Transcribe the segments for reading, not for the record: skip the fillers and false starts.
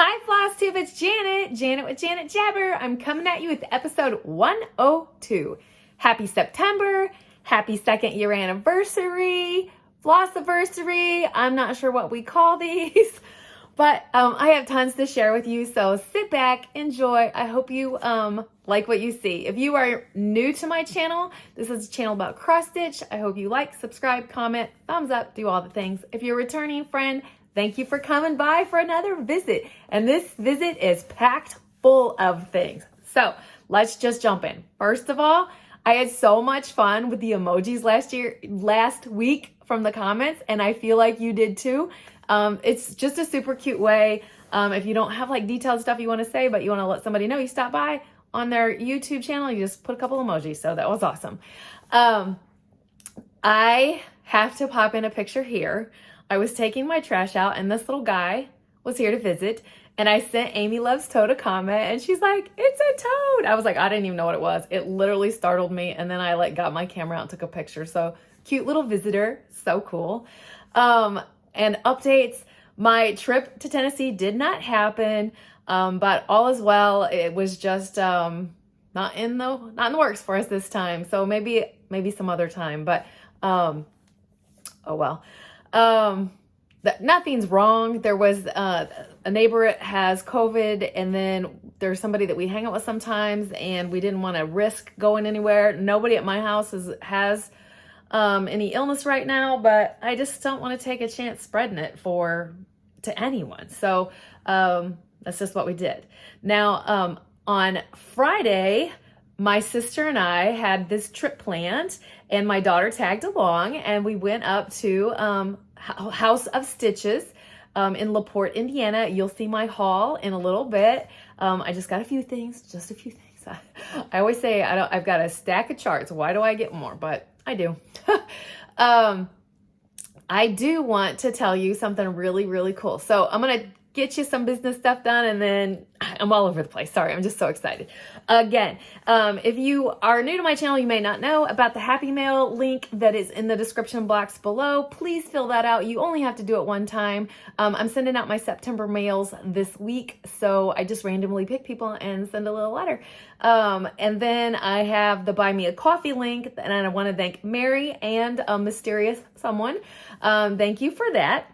Hi Flosstube, it's Janet with Janet Jabber. I'm coming at you with episode 102. Happy September, happy second year anniversary, Flossiversary. I'm not sure what we call these, but I have tons to share with you, so sit back, enjoy. I hope you like what you see. If you are new to my channel, this is a channel about cross stitch. I hope you like, subscribe, comment, thumbs up, do all the things. If you're a returning friend, thank you for coming by for another visit. And this visit is packed full of things. So let's just jump in. First of all, I had so much fun with the emojis last week from the comments, and I feel like you did too. It's just a super cute way. If you don't have like detailed stuff you want to say, but you want to let somebody know you stopped by on their YouTube channel, you just put a couple emojis. So that was awesome. I have to pop in a picture here. I was taking my trash out and this little guy was here to visit, and I sent Amy Loves Toad a comment and she's like, it's a toad. I was like, I didn't even know what it was. It literally startled me, and then I like got my camera out and took a picture. So cute little visitor, so cool. And updates, my trip to Tennessee did not happen, but all is well. It was just not in the works for us this time. So maybe some other time, but oh well. Nothing's wrong. There was a neighbor has COVID, and then there's somebody that we hang out with sometimes, and we didn't want to risk going anywhere. Nobody at my house has any illness right now, but I just don't want to take a chance spreading it to anyone. So that's just what we did. Now on Friday, my sister and I had this trip planned, and my daughter tagged along, and we went up to House of Stitches in LaPorte, Indiana. You'll see my haul in a little bit. I just got just a few things. I always say I've got a stack of charts. Why do I get more? But I do. I do want to tell you something really, really cool. So I'm going to get you some business stuff done, and then I'm all over the place. Sorry, I'm just so excited. Again, if you are new to my channel, you may not know about the Happy Mail link that is in the description box below. Please fill that out. You only have to do it one time. I'm sending out my September mails this week, so I just randomly pick people and send a little letter. And then I have the Buy Me a Coffee link, and I want to thank Mary and Mysterious Someone. Thank you for that.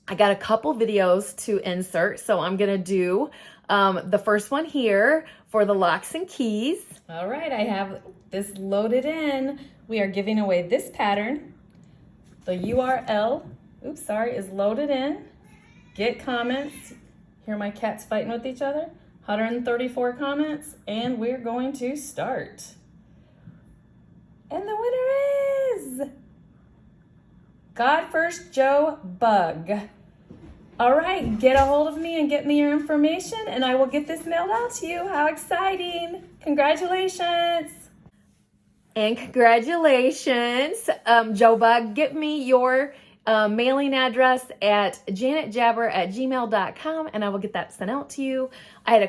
I got a couple videos to insert, so I'm gonna do the first one here for the locks and keys. All right, I have this loaded in. We are giving away this pattern. The URL, is loaded in. Get comments. Hear my cats fighting with each other. 134 comments, and we're going to start. And the winner is God First Joe Bug. All right, get a hold of me and get me your information, and I will get this mailed out to you. How exciting. Congratulations. And congratulations, Joe Bug. Get me your mailing address at janetjabber@gmail.com, and I will get that sent out to you. I had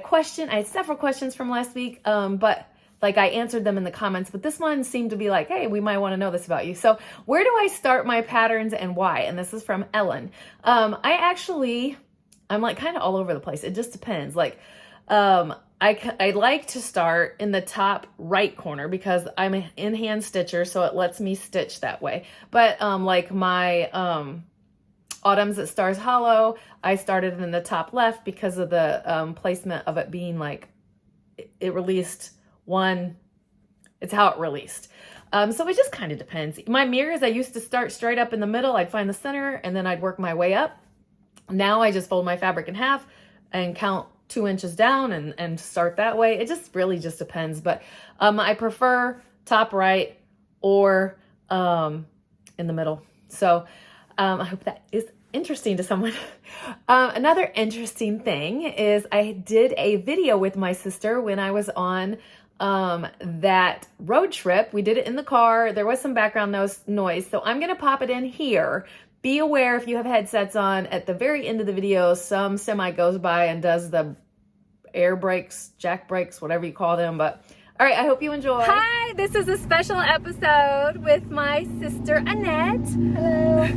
several questions from last week, but like I answered them in the comments, but this one seemed to be like, hey, we might want to know this about you. So where do I start my patterns and why? And this is from Ellen. I'm like kind of all over the place. It just depends. Like, I like to start in the top right corner because I'm an in-hand stitcher, so it lets me stitch that way. But like my Autumns at Stars Hollow, I started in the top left because of the placement of it being like, it released one, it's how it released. So it just kind of depends. My mirrors, I used to start straight up in the middle. I'd find the center and then I'd work my way up. Now I just fold my fabric in half and count 2 inches down and start that way. It just really just depends. But I prefer top right or in the middle. So I hope that is interesting to someone. Another interesting thing is I did a video with my sister when I was on that road trip. We did it in the car. There was some background noise, so I'm gonna pop it in here. Be aware if you have headsets on, at the very end of the video, some semi goes by and does the air brakes, jack brakes, whatever you call them. But all right, I hope you enjoy. Hi, this is a special episode with my sister Annette. Hello.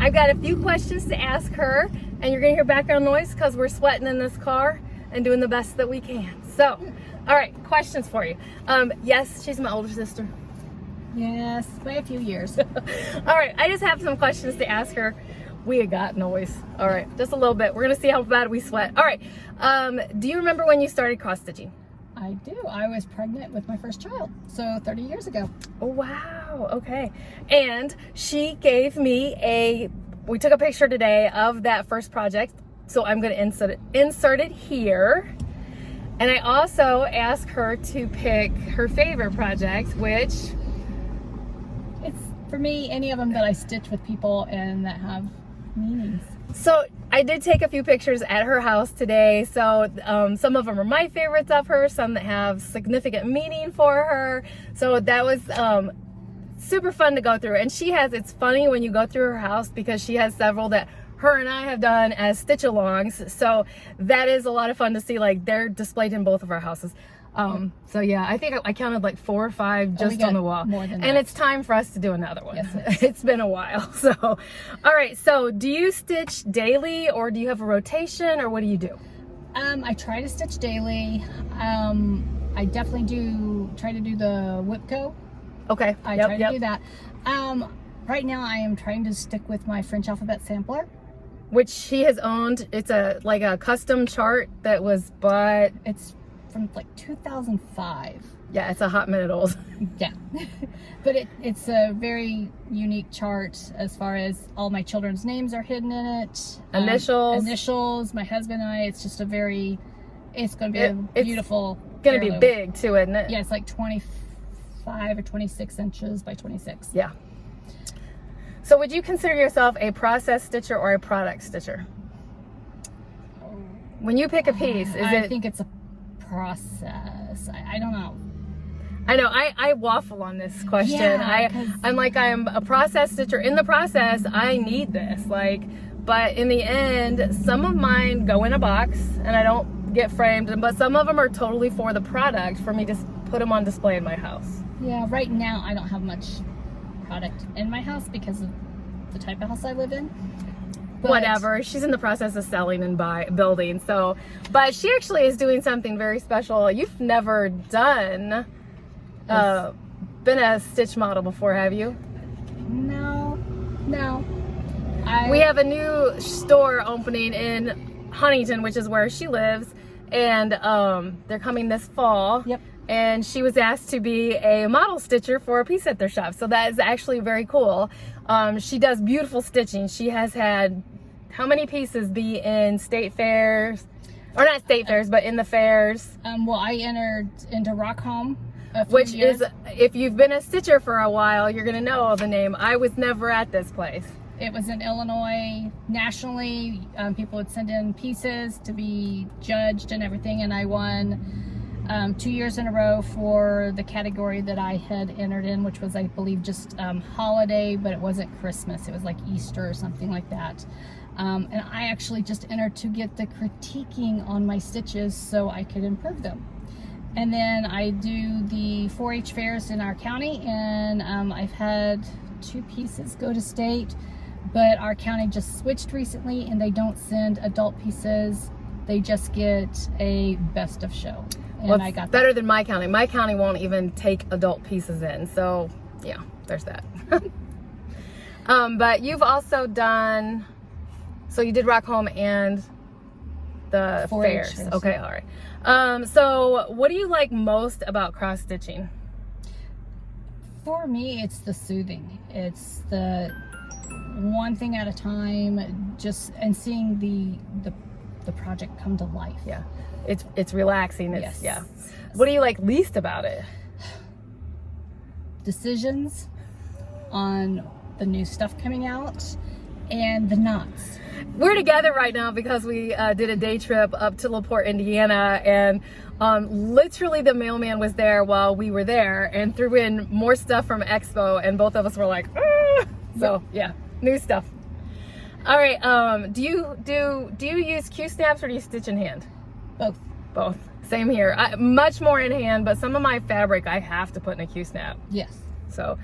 I've got a few questions to ask her and you're gonna hear background noise because we're sweating in this car and doing the best that we can. So, all right, questions for you. Yes, she's my older sister. Yes, by a few years. All right, I just have some questions to ask her. We got noise. All right, just a little bit. We're gonna see how bad we sweat. All right, do you remember when you started cross stitching? I do. I was pregnant with my first child, so 30 years ago. Oh, wow, okay. And she gave me we took a picture today of that first project, so I'm gonna insert it here. And I also asked her to pick her favorite project, which... It's, for me, any of them that I stitch with people and that have meanings. So I did take a few pictures at her house today. So some of them are my favorites of her, some that have significant meaning for her. So that was super fun to go through. And it's funny when you go through her house because she has several that her and I have done as stitch-alongs. So that is a lot of fun to see, like they're displayed in both of our houses. So yeah, I think I counted like 4 or 5 just on the wall. More than and that. It's time for us to do another one. Yes. It's been a while. So, all right. So do you stitch daily or do you have a rotation or what do you do? I try to stitch daily. I definitely try to do the Whipco. Okay. I try to do that. Right now I am trying to stick with my French alphabet sampler, which she has owned. It's like a custom chart that was it's from like 2005. Yeah, it's a hot minute old. Yeah. But it's a very unique chart as far as all my children's names are hidden in it. Initials. My husband and I, it's just it's going to be a beautiful It's going to be big too, isn't it? Yeah, it's like 25 or 26 inches by 26. Yeah. So would you consider yourself a process stitcher or a product stitcher? When you pick a piece, I think it's a process. I don't know. I know I waffle on this question. Yeah, I'm a process stitcher. In the process, I need this. But in the end, some of mine go in a box and I don't get framed, but some of them are totally for the product for me to put them on display in my house. Yeah, right now I don't have much product in my house because of the type of house I live in. But whatever, she's in the process of selling and building. So, but she actually is doing something very special. You've never been a stitch model before, have you? No. We have a new store opening in Huntington, which is where she lives, and they're coming this fall. Yep. And she was asked to be a model stitcher for a piece at their shop. So that is actually very cool. She does beautiful stitching. She has had how many pieces be in state fairs? Or not state fairs, but in the fairs. Well, I entered into Rock Home. Which is, if you've been a stitcher for a while, you're going to know the name. I was never at this place. It was in Illinois. Nationally, people would send in pieces to be judged and everything, and I won 2 years in a row for the category that I had entered in, which was, I believe, just holiday, but it wasn't Christmas. It was like Easter or something like that. And I actually just entered to get the critiquing on my stitches so I could improve them. And then I do the 4-H fairs in our county, and I've had 2 pieces go to state, but our county just switched recently and they don't send adult pieces. They just get a best of show. And well, I got better than my county. My county won't even take adult pieces in. So yeah, there's that. But you've also done, so you did Rock Home and the fairs. Okay, all right. So what do you like most about cross stitching? For me, it's the soothing. It's the one thing at a time, just and seeing the project come to life. Yeah, it's relaxing. Yes. Yeah. What do you like least about it? Decisions on the new stuff coming out and the knots. We're together right now because we did a day trip up to LaPorte, Indiana, and literally the mailman was there while we were there and threw in more stuff from Expo, and both of us were like, ah! So yeah, new stuff. All right, do you use Q-snaps or do you stitch in hand? Both. Same here. Much more in hand, but some of my fabric I have to put in a Q-snap. Yes. So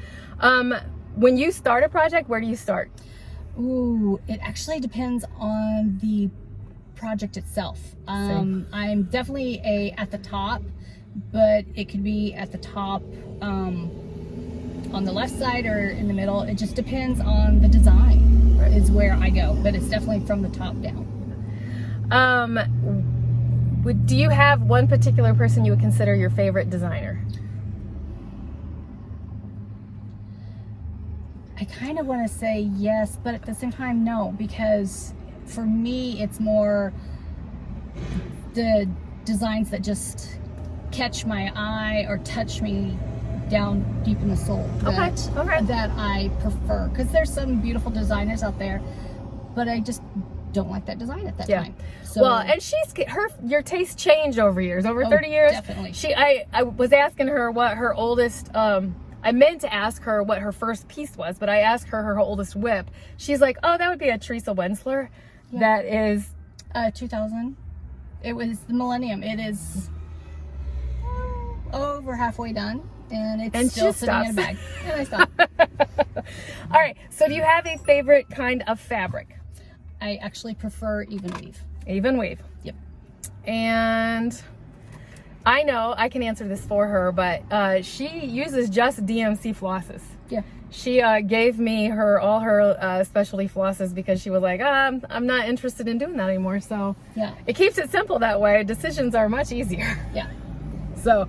when you start a project, where do you start? Ooh, it actually depends on the project itself. I'm definitely at the top, but it could be at the top on the left side or in the middle. It just depends on the design is where I go, but it's definitely from the top down. Do you have one particular person you would consider your favorite designer? I kind of want to say yes, but at the same time, no, because for me, it's more the designs that just catch my eye or touch me down deep in the soul that I prefer. Because there's some beautiful designers out there, but I just don't like that design at that time. So, well, and your taste changed over years, over 30 years. Definitely. I was asking her what her oldest, I meant to ask her what her first piece was, but I asked her oldest whip. She's like, oh, that would be a Teresa Wensler. Yeah. That is 2000. It was the Millennium. It is over halfway done, and it's still sitting in a bag. And I stop. All right. So, do you have a favorite kind of fabric? I actually prefer even weave. Even weave. Yep. And I know I can answer this for her, but she uses just DMC flosses. Yeah. She gave me all her specialty flosses because she was like, I'm not interested in doing that anymore. So yeah, it keeps it simple that way. Decisions are much easier. Yeah. So,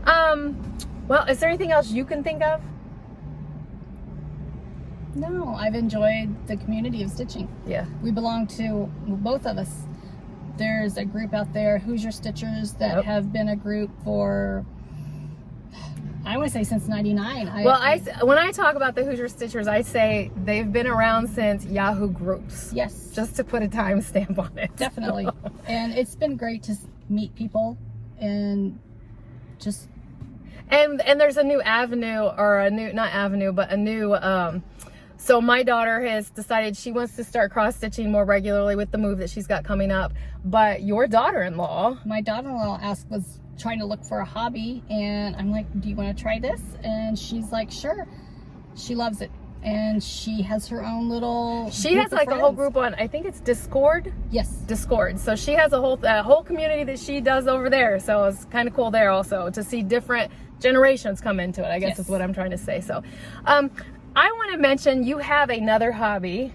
well, is there anything else you can think of? No, I've enjoyed the community of stitching. Yeah. We belong to, both of us. There's a group out there, Hoosier Stitchers, that have been a group for, I want to say since '99. When I talk about the Hoosier Stitchers, I say they've been around since Yahoo Groups. Yes. Just to put a time stamp on it. Definitely. And it's been great to meet people and just... And there's a new avenue, or a new, not avenue, but a new... So my daughter has decided she wants to start cross-stitching more regularly with the move that she's got coming up. But your daughter-in-law... My daughter-in-law was trying to look for a hobby, and I'm like, do you want to try this? And she's like, sure. She loves it. And she has her own little... She has like a whole group on, I think it's Discord? Yes. Discord. So she has a whole community that she does over there. So it's kind of cool there also to see different generations come into it, I guess is what I'm trying to say. So, I want to mention you have another hobby.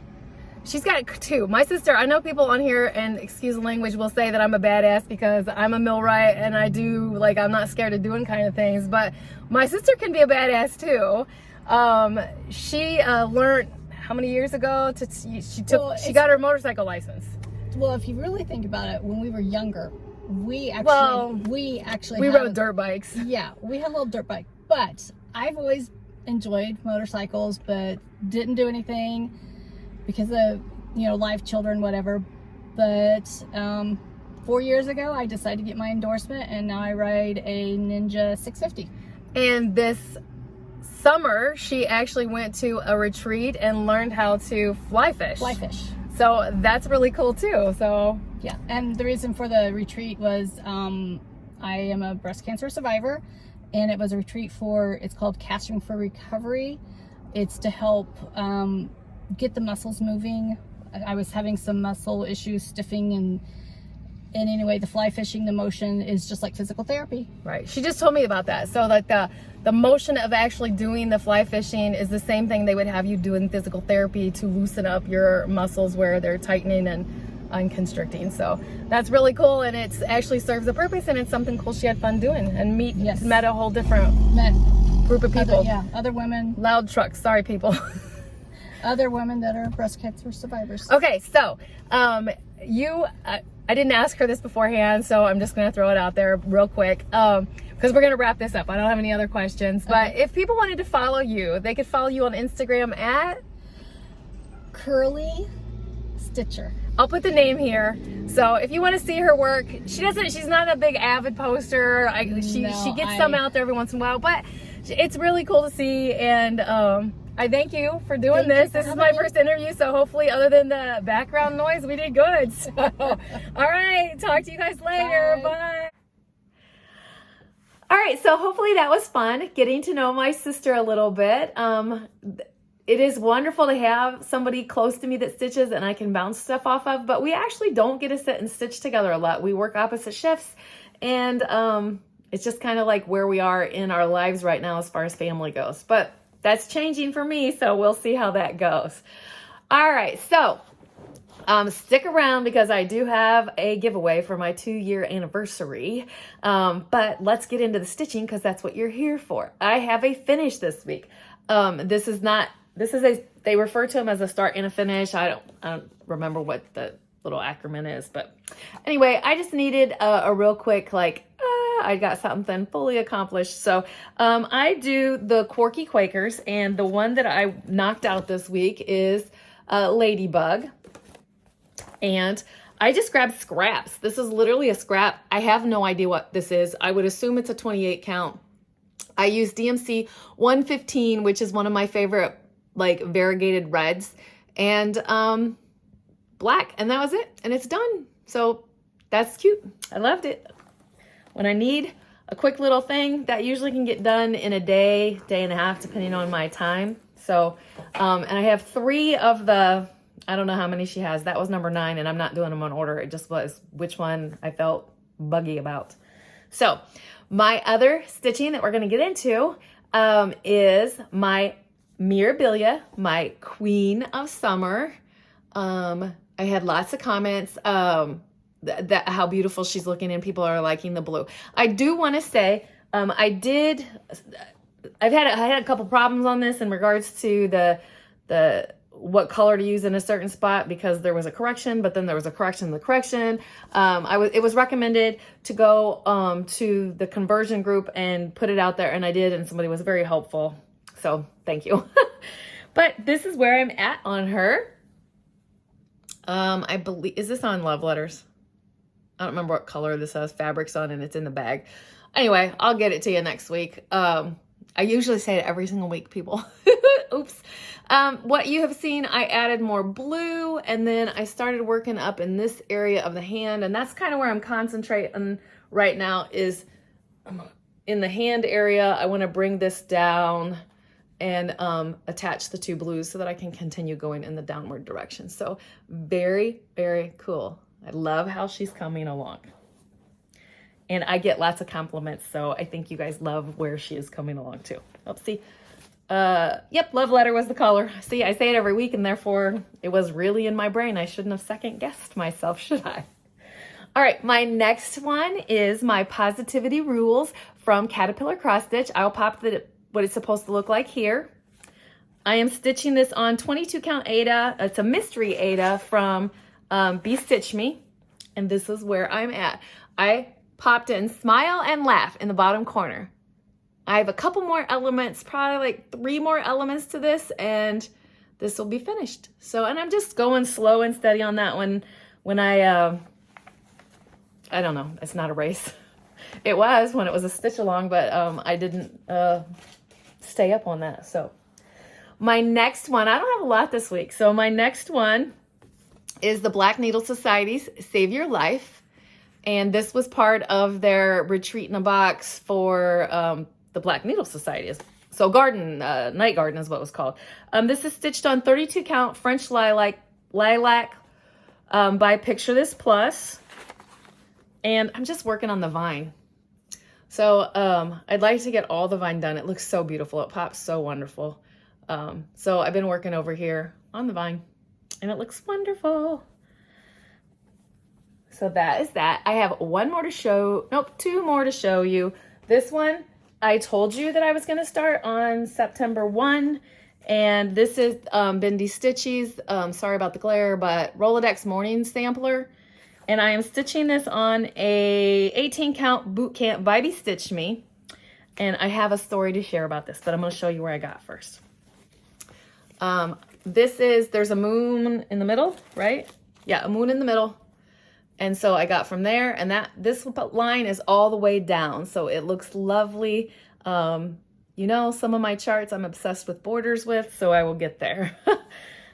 She's got two. My sister, I know people on here, and excuse the language, will say that I'm a badass because I'm a millwright and I do, like, I'm not scared of doing kind of things, but my sister can be a badass too. She learned how many years ago? She got her motorcycle license. Well, if you really think about it, when we were younger, we rode dirt bikes. Yeah, we had a little dirt bike, but I've always enjoyed motorcycles, but didn't do anything because of, life, children, whatever. But 4 years ago, I decided to get my endorsement, and now I ride a Ninja 650. And this summer, she actually went to a retreat and learned how to fly fish. So that's really cool too. So yeah, and the reason for the retreat was I am a breast cancer survivor, and it was a retreat it's called Casting for Recovery. It's to help get the muscles moving. I was having some muscle issues, stiffing, and anyway, the fly fishing, the motion is just like physical therapy. Right. She just told me about that. So like the motion of actually doing the fly fishing is the same thing they would have you do in physical therapy to loosen up your muscles where they're tightening and constricting. So that's really cool, and it actually serves a purpose, and it's something cool she had fun doing, and met a whole different group of people. Other women. Loud trucks. Sorry, people. Other women that are breast cancer survivors. Okay, so I didn't ask her this beforehand, so I'm just going to throw it out there real quick because we're going to wrap this up. I don't have any other questions, but if people wanted to follow you, they could follow you on Instagram at Curly Stitcher. I'll put the name here. So if you want to see her work, she's not a big avid poster. She gets some out there every once in a while, but it's really cool to see, and I thank you for doing this. This is my first interview, so hopefully, other than the background noise, we did good. So, all right, talk to you guys later. Bye. All right, so hopefully that was fun, getting to know my sister a little bit. it is wonderful to have somebody close to me that stitches and I can bounce stuff off of, but we actually don't get to sit and stitch together a lot. We work opposite shifts, and it's just kind of like where we are in our lives right now as far as family goes. But that's changing for me, so we'll see how that goes. All right, so stick around because I do have a giveaway for my 2-year anniversary. But let's get into the stitching because that's what you're here for. I have a finish this week. They refer to them as a start and a finish. I don't remember what the little acronym is, but anyway, I just needed a real quick, I got something fully accomplished. So I do the Quirky Quakers, and the one that I knocked out this week is Ladybug. And I just grabbed scraps. This is literally a scrap. I have no idea what this is. I would assume it's a 28 count. I use DMC 115, which is one of my favorite variegated reds, and black, and that was it, and it's done. So that's cute. I loved it. When I need a quick little thing, that usually can get done in a day and a half, depending on my time. So and I have 3 of the, I don't know how many she has. That was number 9, and I'm not doing them on order. It just was which one I felt buggy about. So my other stitching that we're going to get into is my Mirabilia, my Queen of Summer. I had lots of comments that how beautiful she's looking, and people are liking the blue. I do want to say I had a couple problems on this in regards to the what color to use in a certain spot, because there was a correction, but then there was a correction in the correction. It was recommended to go to the conversion group and put it out there, and I did, and somebody was very helpful. So thank you. But this is where I'm at on her. I believe, is this on Love Letters? I don't remember what color this has fabrics on, and it's in the bag. Anyway, I'll get it to you next week. I usually say it every single week, people. Oops. What you have seen, I added more blue, and then I started working up in this area of the hand, and that's kind of where I'm concentrating right now, is in the hand area. I want to bring this down and attach the 2 blues so that I can continue going in the downward direction. So very, very cool. I love how she's coming along. And I get lots of compliments, so I think you guys love where she is coming along too. Oopsie. Yep, Love Letter was the color. See, I say it every week, and therefore it was really in my brain. I shouldn't have second guessed myself, should I? All right, my next one is my Positivity Rules from Caterpillar Cross Stitch. I'll pop what it's supposed to look like here. I am stitching this on 22 count Aida. It's a mystery Aida from Be Stitch Me, and this is where I'm at. I popped in Smile and Laugh in the bottom corner. I have a couple more elements, probably 3 more elements to this, and this will be finished. So, and I'm just going slow and steady on that one. When I don't know, it's not a race. It was when it was a stitch along, but I didn't stay up on that. So my next one, I don't have a lot this week. So my next one is the Black Needle Society's Save Your Life. And this was part of their retreat in a box for the Black Needle Society. So Night Garden is what it was called. This is stitched on 32 count French lilac by Picture This Plus. And I'm just working on the vine. So I'd like to get all the vine done. It looks so beautiful. It pops so wonderful. So I've been working over here on the vine, and it looks wonderful. So that is that. I have 2 more to show you. This one, I told you that I was going to start on September 1, and this is Bendy Stitches. Sorry about the glare, but Rolodex Morning Sampler. And I am stitching this on a 18 count boot camp by Be Stitch Me. And I have a story to share about this, but I'm going to show you where I got first. There's a moon in the middle, right? Yeah, a moon in the middle. And so I got from there, and this line is all the way down. So it looks lovely. You know, some of my charts I'm obsessed with borders with, so I will get there.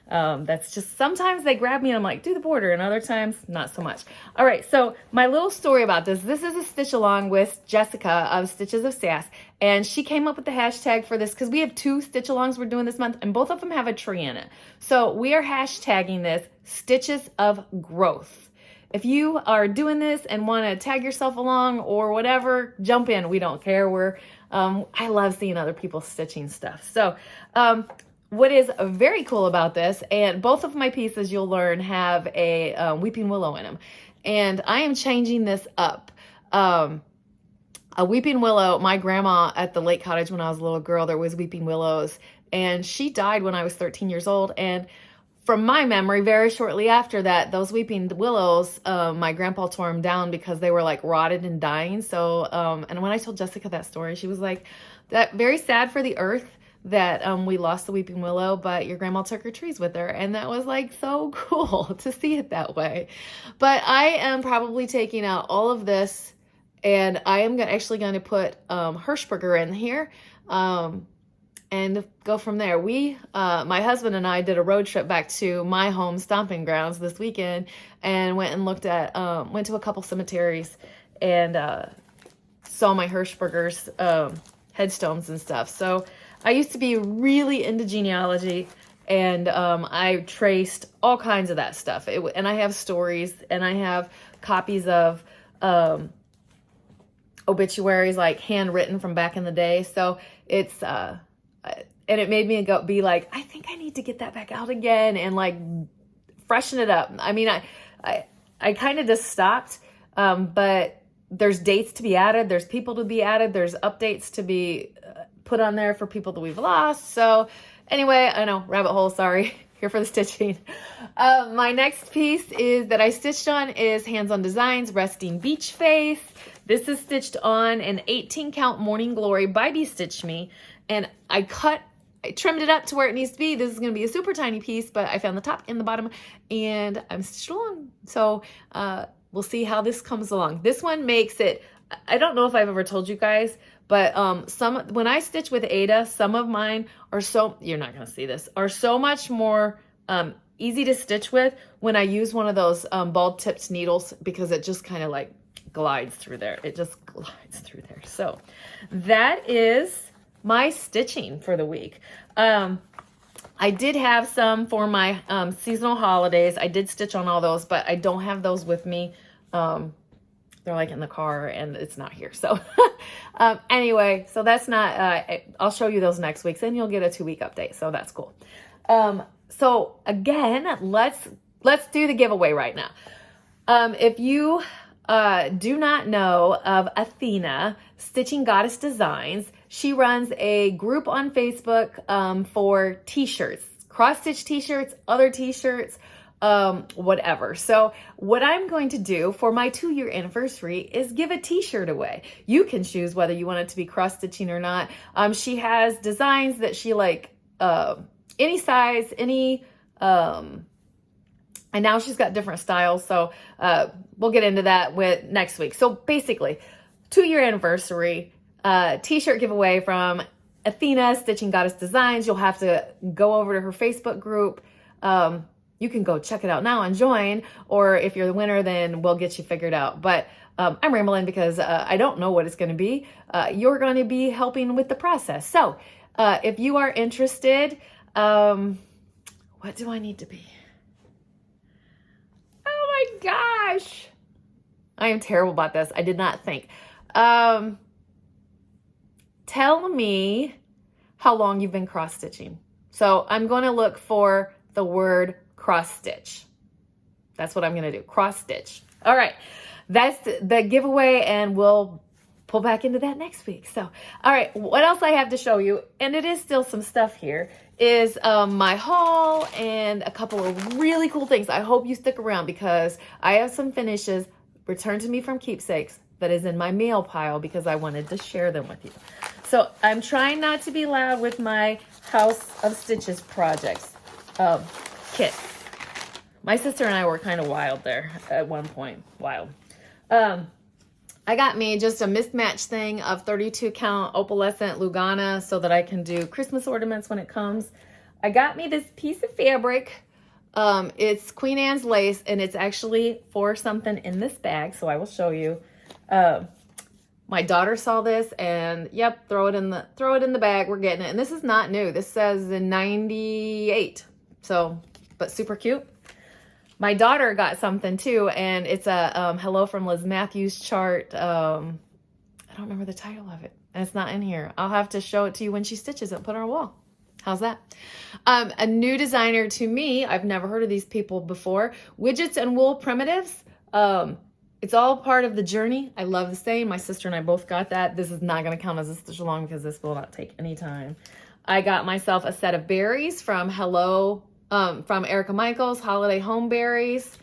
That's just, sometimes they grab me and I'm like, do the border, and other times not so much. All right, so my little story about this is a stitch along with Jessica of Stitches of Sass, and she came up with the hashtag for this because we have 2 stitch alongs we're doing this month, and both of them have a tree in it. So we are hashtagging this Stitches of Growth. If you are doing this and want to tag yourself along or whatever, jump in. We don't care. I love seeing other people stitching stuff. So, what is very cool about this, and both of my pieces you'll learn have a weeping willow in them, and I am changing this up. A weeping willow, my grandma at the lake cottage when I was a little girl, there was weeping willows, and she died when I was 13 years old, and from my memory, very shortly after that, those weeping willows, my grandpa tore them down because they were like rotted and dying. So, and when I told Jessica that story, she was like, "That very sad for the earth that we lost the weeping willow, but your grandma took her trees with her." And that was like so cool to see it that way. But I am probably taking out all of this, and I am actually going to put Hirschberger in here. And go from there. My husband and I did a road trip back to my home stomping grounds this weekend and went and went to a couple cemeteries and saw my Hirschberger's headstones and stuff. So I used to be really into genealogy, and I traced all kinds of that stuff. And I have stories, and I have copies of obituaries, like handwritten from back in the day. So it's... and it made me be like, I think I need to get that back out again and like freshen it up. I mean, I kind of just stopped, but there's dates to be added. There's people to be added. There's updates to be put on there for people that we've lost. So anyway, I know, rabbit hole, sorry, here for the stitching. My next piece that I stitched on is Hands on Designs Resting Beach Face. This is stitched on an 18 count Morning Glory Bobbi stitched me. And I trimmed it up to where it needs to be. This is going to be a super tiny piece, but I found the top and the bottom, and I'm stitched along. So we'll see how this comes along. This one makes it, I don't know if I've ever told you guys, but when I stitch with Ada, some of mine are you're not going to see this, are so much more easy to stitch with when I use one of those ball tipped needles, because it just kind of like glides through there. It just glides through there. So that is my stitching for the week. I did have some for my seasonal holidays. I did stitch on all those, but I don't have those with me. They're like in the car and it's not here. So anyway, so that's not, I'll show you those next week, and you'll get a 2-week update. So that's cool. So again, let's do the giveaway right now. If you do not know of Athena, Stitching Goddess Designs, she runs a group on Facebook for t-shirts, cross-stitch t-shirts, other t-shirts, whatever. So what I'm going to do for my 2-year anniversary is give a t-shirt away. You can choose whether you want it to be cross-stitching or not. She has designs that she like, any size, any... and now she's got different styles, so we'll get into that next week. So basically, 2-year anniversary, t-shirt giveaway from Athena, Stitching Goddess Designs. You'll have to go over to her Facebook group. You can go check it out now and join, or if you're the winner, then we'll get you figured out. But I'm rambling because I don't know what it's going to be. You're going to be helping with the process. So if you are interested, what do I need to be? Oh my gosh. I am terrible about this. I did not think. Tell me how long you've been cross stitching. So I'm going to look for the word cross stitch. That's what I'm going to do. Cross stitch. All right. That's the giveaway, and we'll pull back into that next week. So, all right. What else I have to show you, and it is still some stuff here, is my haul and a couple of really cool things. I hope you stick around because I have some finishes returned to me from keepsakes that is in my mail pile because I wanted to share them with you. So I'm trying not to be loud with my House of Stitches projects kit. My sister and I were kind of wild there at one point. Wild. I got me just a mismatched thing of 32 count opalescent Lugana so that I can do Christmas ornaments when it comes. I got me this piece of fabric. It's Queen Anne's lace, and it's actually for something in this bag, so I will show you. My daughter saw this, and yep, throw it in the bag. We're getting it, and this is not new. This says in 98, so but super cute. My daughter got something too, and it's a Hello from Liz Matthews chart. I don't remember the title of it, and it's not in here. I'll have to show it to you when she stitches it. Put it on our wall. How's that? A new designer to me. I've never heard of these people before. Widgets and Wool Primitives. It's all part of the journey. I love the same. My sister and I both got that. This is not going to count as a stitch along because this will not take any time. I got myself a set of berries from from Erica Michaels, Holiday Home Berries.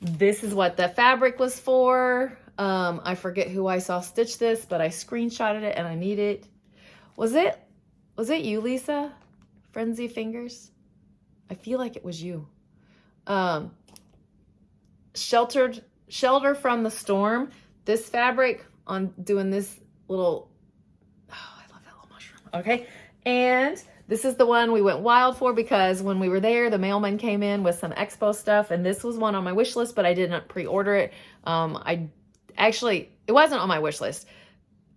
This is what the fabric was for. I forget who I saw stitch this, but I screenshotted it and I need it. Was it you, Lisa? Frenzy Fingers? I feel like it was you. Shelter from the Storm. This fabric on doing this little, oh, I love that little mushroom. Okay. And this is the one we went wild for because when we were there, the mailman came in with some expo stuff, and this was one on my wish list, but I didn't pre-order it. It wasn't on my wish list.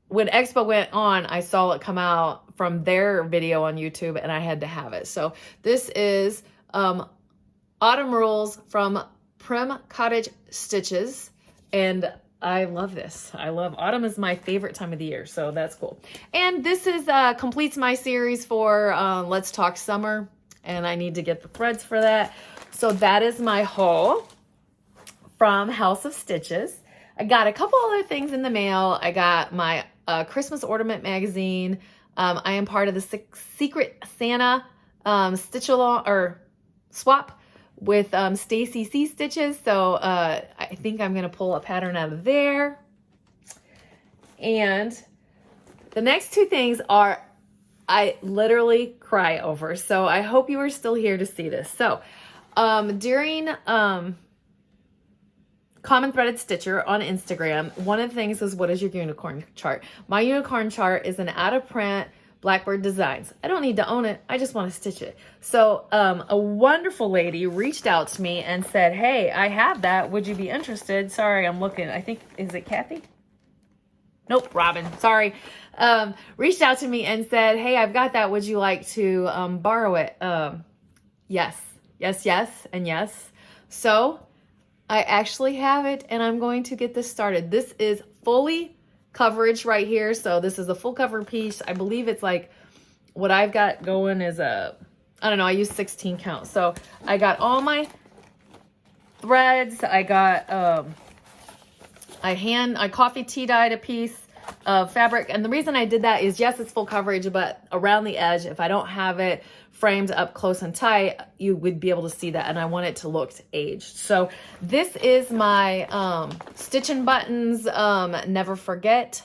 When expo went on, I saw it come out from their video on YouTube, and I had to have it. So this is Autumn Rules from Prim Cottage Stitches, and I love this. Autumn is my favorite time of the year, so that's cool. And this is completes my series for Let's Talk Summer, and I need to get the threads for that. So that is my haul from House of Stitches. I got a couple other things in the mail. I got my Christmas Ornament magazine. I am part of the Secret Santa stitch along or swap with StacieStitches. So I think I'm going to pull a pattern out of there. And the next two things are I literally cry over. So I hope you are still here to see this. So during Common Threaded Stitcher on Instagram, one of the things is, what is your unicorn chart? My unicorn chart is an out of print Blackbird Designs. I don't need to own it. I just want to stitch it. So a wonderful lady reached out to me and said, hey, I have that. Would you be interested? Sorry, I'm looking. I think, is it Kathy? Nope, Robin. Sorry. Reached out to me and said, hey, I've got that. Would you like to borrow it? Yes, and yes. So I actually have it, and I'm going to get this started. This is fully coverage right here. So this is a full cover piece. I believe it's like what I've got going is I don't know, I use 16 count. So I got all my threads. I got I coffee tea dyed a piece of fabric, and the reason I did that is, yes, it's full coverage, but around the edge, if I don't have it framed up close and tight, you would be able to see that, and I want it to look aged. So this is my stitching buttons, never forget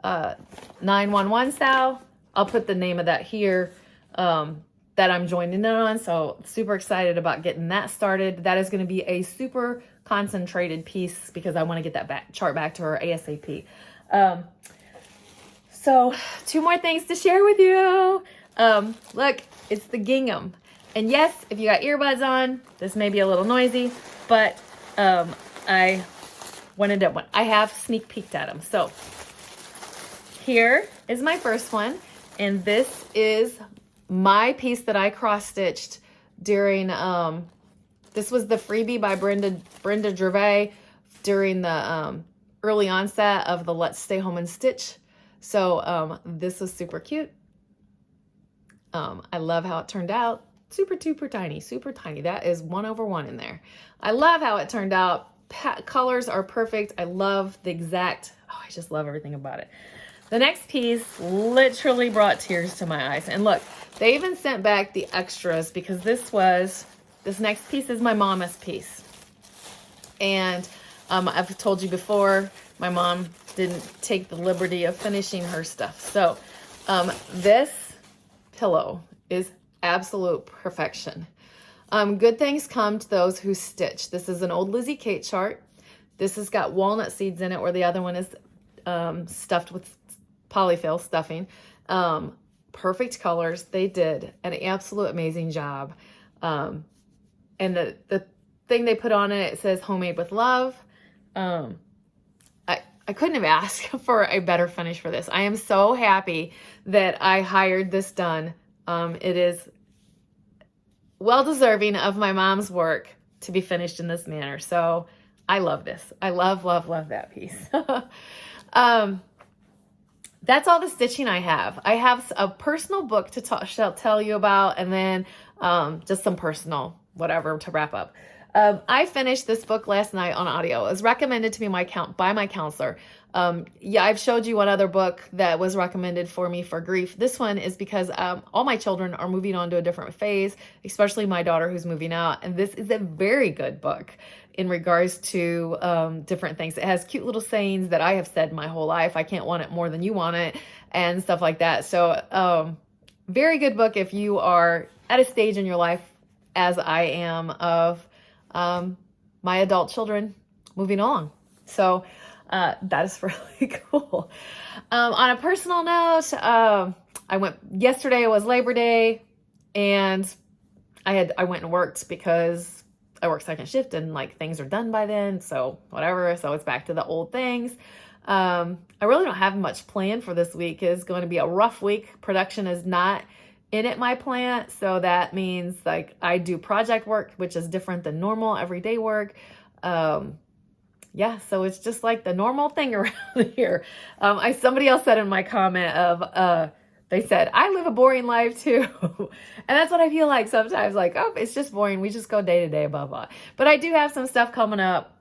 911 style. I'll put the name of that here that I'm joining in on. So super excited about getting that started. That is going to be a super concentrated piece because I want to get that chart back to her ASAP. So two more things to share with you. Look, it's the Gingham. And yes, if you got earbuds on, this may be a little noisy, but I wanted to, I have sneak peeked at them. So here is my first one. And this is my piece that I cross-stitched during, this was the freebie by Brenda Gervais during the early onset of the Let's Stay Home and Stitch. So this was super cute. I love how it turned out. Super tiny. That is 1/1 in there. I love how it turned out. Colors are perfect. I love the exact, I just love everything about it. The next piece literally brought tears to my eyes. And look, they even sent back the extras because this next piece is my mama's piece. And I've told you before, my mom didn't take the liberty of finishing her stuff. So this pillow is absolute perfection. Good things come to those who stitch. This is an old Lizzie Kate chart. This has got walnut seeds in it, where the other one is stuffed with polyfill stuffing. perfect colors. They did an absolute amazing job. And the thing they put on it, it says homemade with love. I couldn't have asked for a better finish for this. I am so happy that I hired this done. It is well deserving of my mom's work to be finished in this manner. So I love this. I love, love, love that piece. That's all the stitching I have. I have a personal book to tell you about, and then just some personal whatever to wrap up. I finished this book last night on audio. It was recommended to me by my counselor. Yeah, I've showed you one other book that was recommended for me for grief. This one is because all my children are moving on to a different phase, especially my daughter who's moving out. And this is a very good book in regards to different things. It has cute little sayings that I have said my whole life. I can't want it more than you want it, and stuff like that. So very good book if you are at a stage in your life, as I am, of my adult children moving along. So that is really cool. On a personal note, yesterday was Labor Day, and I went and worked because I work second shift and like things are done by then. So whatever. So it's back to the old things. I really don't have much planned for this week. It's going to be a rough week. Production is not in at my plant. So that means like I do project work, which is different than normal everyday work. Yeah, so it's just like the normal thing around here. Somebody else said in my comment they said, I live a boring life too. And that's what I feel like sometimes, like, oh, it's just boring. We just go day to day, blah, blah. But I do have some stuff coming up.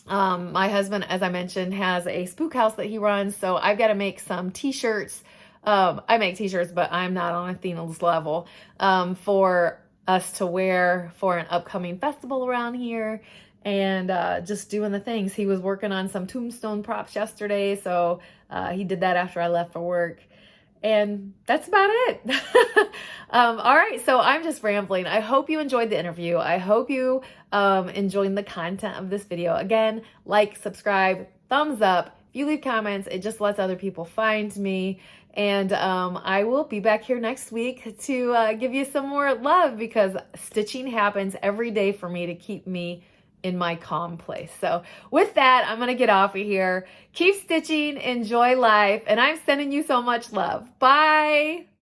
My husband, as I mentioned, has a spook house that he runs. So I've got to make some t-shirts. I make t-shirts, but I'm not on Athena's level, for us to wear for an upcoming festival around here. And just doing the things. He was working on some tombstone props yesterday, so he did that after I left for work. And that's about it. All right, so I'm just rambling. I hope you enjoyed the interview. I hope you enjoyed the content of this video. Again, like, subscribe, thumbs up. If you leave comments, it just lets other people find me. And I will be back here next week to give you some more love, because stitching happens every day for me to keep me in my calm place. So with that, I'm going to get off of here. Keep stitching, enjoy life, and I'm sending you so much love. Bye.